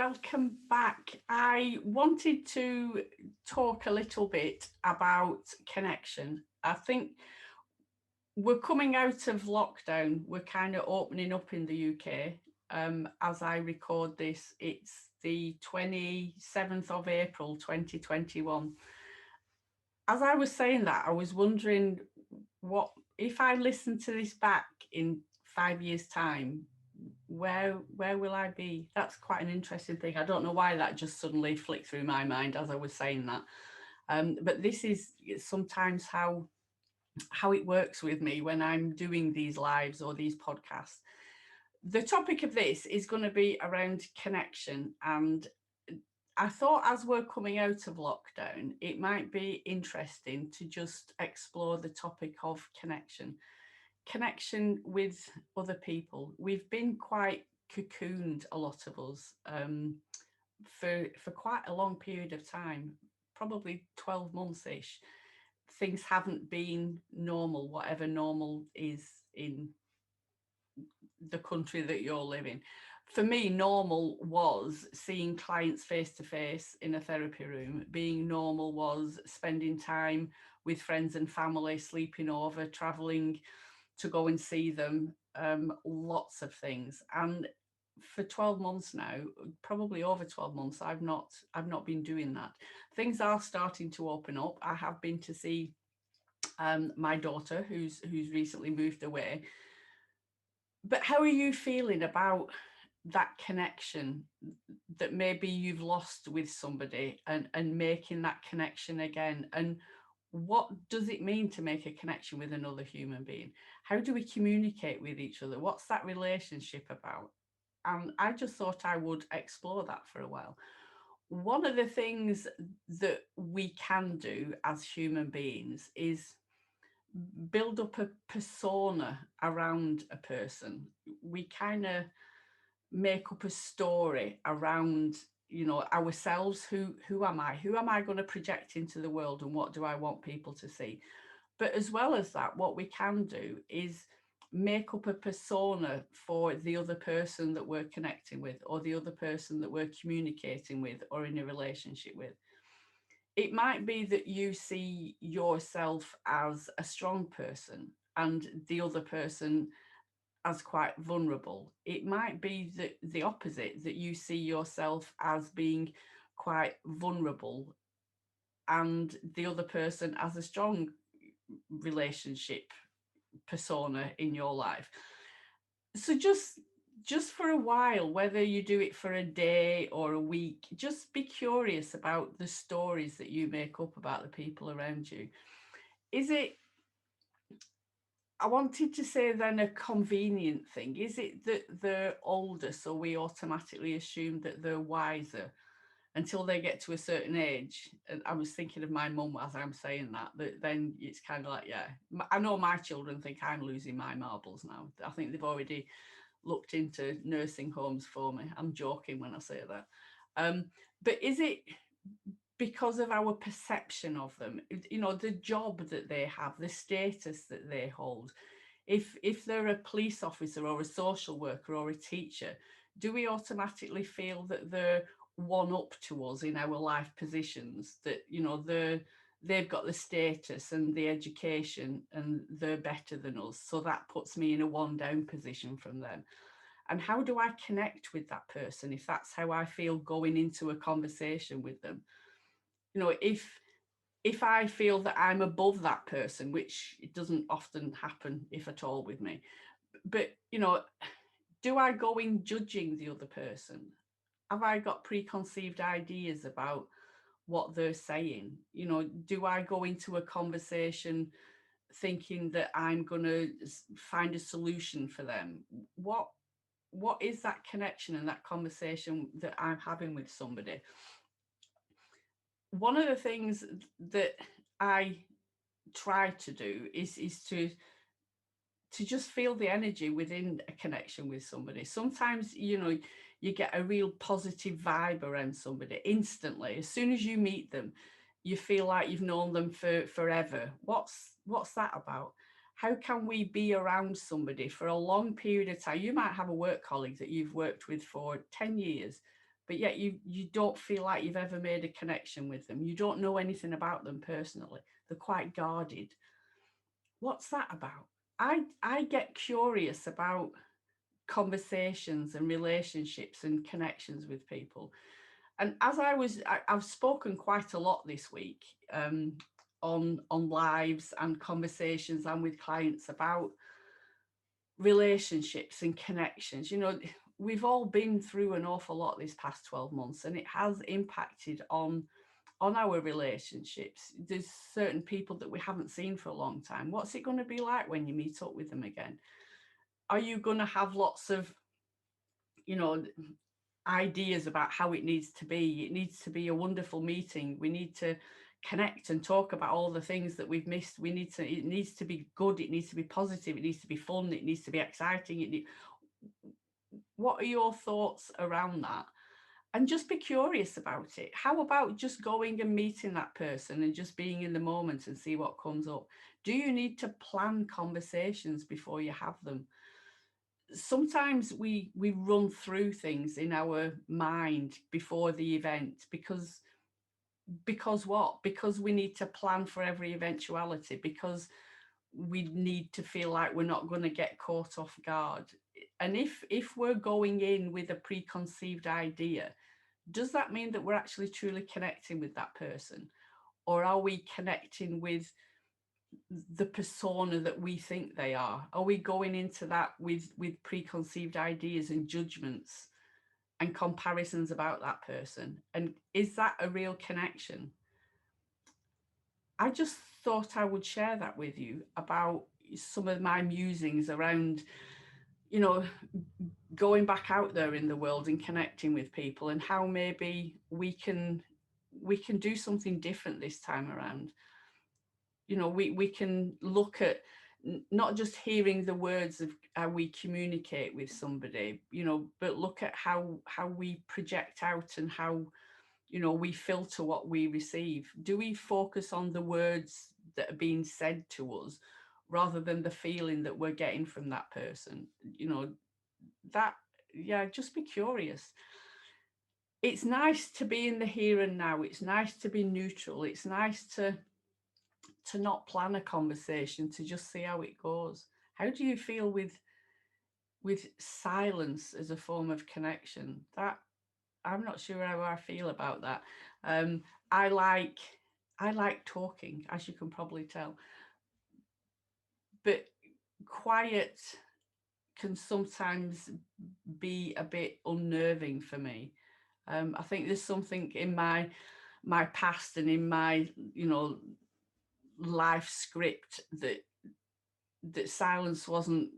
welcome back. I wanted to talk a little bit about connection. I think we're coming out of lockdown. We're kind of opening up in the UK. As I record this, it's the 27th of April 2021. As I was saying that, I was wondering what if I listen to this back in 5 years' time, where will I be? That's quite an interesting thing. I don't know why that just suddenly flicked through my mind as I was saying that. But this is sometimes how it works with me when I'm doing these lives or these podcasts. The topic of this is going to be around connection, and I thought as we're coming out of lockdown, it might be interesting to just explore the topic of connection with other people. We've been quite cocooned, a lot of us, for quite a long period of time, probably 12 months ish. Things haven't been normal, whatever normal is in the country that you're living. For me, normal was seeing clients face to face in a therapy room. Being normal was spending time with friends and family, sleeping over, traveling to go and see them, lots of things. And for 12 months now, probably over 12 months, I've not been doing that. Things are starting to open up. I have been to see my daughter who's recently moved away. But how are you feeling about that connection that maybe you've lost with somebody, and making that connection again? And what does it mean to make a connection with another human being? How do we communicate with each other? What's that relationship about? And I just thought I would explore that for a while. One of the things that we can do as human beings is build up a persona around a person. We kind of make up a story around, ourselves. Who am I? Who am I going to project into the world, and what do I want people to see? But as well as that, what we can do is make up a persona for the other person that we're connecting with, or the other person that we're communicating with or in a relationship with. It might be that you see yourself as a strong person and the other person as quite vulnerable. It might be that the opposite, that you see yourself as being quite vulnerable and the other person as a strong relationship persona in your life. So just for a while, whether you do it for a day or a week, just be curious about the stories that you make up about the people around you. Is it, I wanted to say then, a convenient thing? Is it that they're older, so we automatically assume that they're wiser until they get to a certain age? And I was thinking of my mum as I'm saying that then it's kind of like, yeah, I know my children think I'm losing my marbles now. I think they've already looked into nursing homes for me. I'm joking when I say that. But is it because of our perception of them, the job that they have, the status that they hold? If they're a police officer or a social worker or a teacher, do we automatically feel that they're one up to us in our life positions, that they've got the status and the education and they're better than us, so that puts me in a one down position from them? And how do I connect with that person if that's how I feel going into a conversation with them? If I feel that I'm above that person, which it doesn't often happen, if at all, with me, but do I go in judging the other person? Have I got preconceived ideas about what they're saying? Do I go into a conversation thinking that I'm going to find a solution for them? What is that connection and that conversation that I'm having with somebody? One of the things that I try to do is to just feel the energy within a connection with somebody. Sometimes, you get a real positive vibe around somebody instantly. As soon as you meet them, you feel like you've known them for forever. What's that about? How can we be around somebody for a long period of time? You might have a work colleague that you've worked with for 10 years, but yet you don't feel like you've ever made a connection with them. You don't know anything about them personally. They're quite guarded. What's that about? I get curious about conversations and relationships and connections with people. And as I've spoken quite a lot this week, on lives and conversations and with clients about relationships and connections. We've all been through an awful lot this past 12 months, and it has impacted on our relationships. There's certain people that we haven't seen for a long time. What's it going to be like when you meet up with them again? Are you going to have lots of, you know, ideas about how it needs to be? It needs to be a wonderful meeting. We need to connect and talk about all the things that we've missed. It needs to be good. It needs to be positive. It needs to be fun. It needs to be exciting. What are your thoughts around that? And just be curious about it. How about just going and meeting that person and just being in the moment and see what comes up? Do you need to plan conversations before you have them? Sometimes we run through things in our mind before the event because what? Because we need to plan for every eventuality, because we need to feel like we're not going to get caught off guard. And if we're going in with a preconceived idea, does that mean that we're actually truly connecting with that person? Or are we connecting with the persona that we think they are? Are we going into that with preconceived ideas and judgments and comparisons about that person? And is that a real connection? I just thought I would share that with you about some of my musings around, you know, going back out there in the world and connecting with people, and how maybe we can do something different this time around. We can look at not just hearing the words of how we communicate with somebody, but look at how we project out, and how we filter what we receive. Do we focus on the words that are being said to us rather than the feeling that we're getting from that person? That, yeah, just be curious. It's nice to be in the here and now. It's nice to be neutral. It's nice to not plan a conversation, to just see how it goes. How do you feel with silence as a form of connection? That, I'm not sure how I feel about that. um i like I like talking, as you can probably tell, but quiet can sometimes be a bit unnerving for me. I think there's something in my past and in my life script that silence wasn't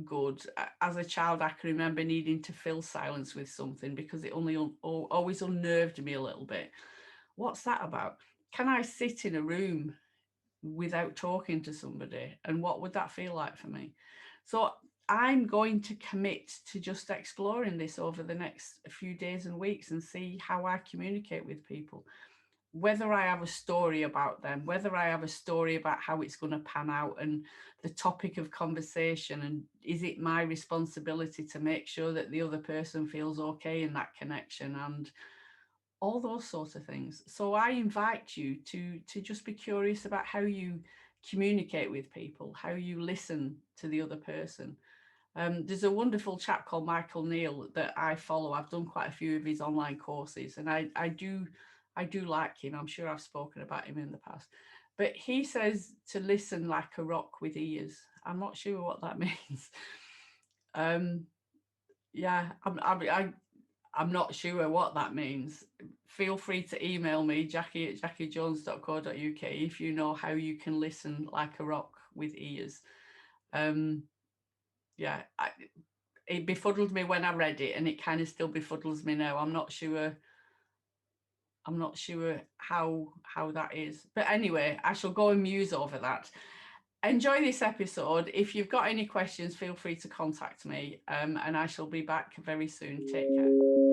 good. As a child, I can remember needing to fill silence with something because it always unnerved me a little bit. What's that about? Can I sit in a room without talking to somebody, and what would that feel like for me? So I'm going to commit to just exploring this over the next few days and weeks and see how I communicate with people. Whether I have a story about them, whether I have a story about how it's going to pan out and the topic of conversation, and is it my responsibility to make sure that the other person feels okay in that connection, and all those sorts of things. So I invite you to just be curious about how you communicate with people, how you listen to the other person. There's a wonderful chap called Michael Neal that I follow. I've done quite a few of his online courses, and I do like him. I'm sure I've spoken about him in the past. But he says to listen like a rock with ears. I'm not sure what that means. Um, yeah, I'm not sure what that means. Feel free to email me, jackie@jackiejones.co.uk, if you know how you can listen like a rock with ears. Yeah, it befuddled me when I read it, and it kind of still befuddles me now. I'm not sure how that is. But anyway, I shall go and muse over that. Enjoy this episode. If you've got any questions, feel free to contact me, and I shall be back very soon. Take care.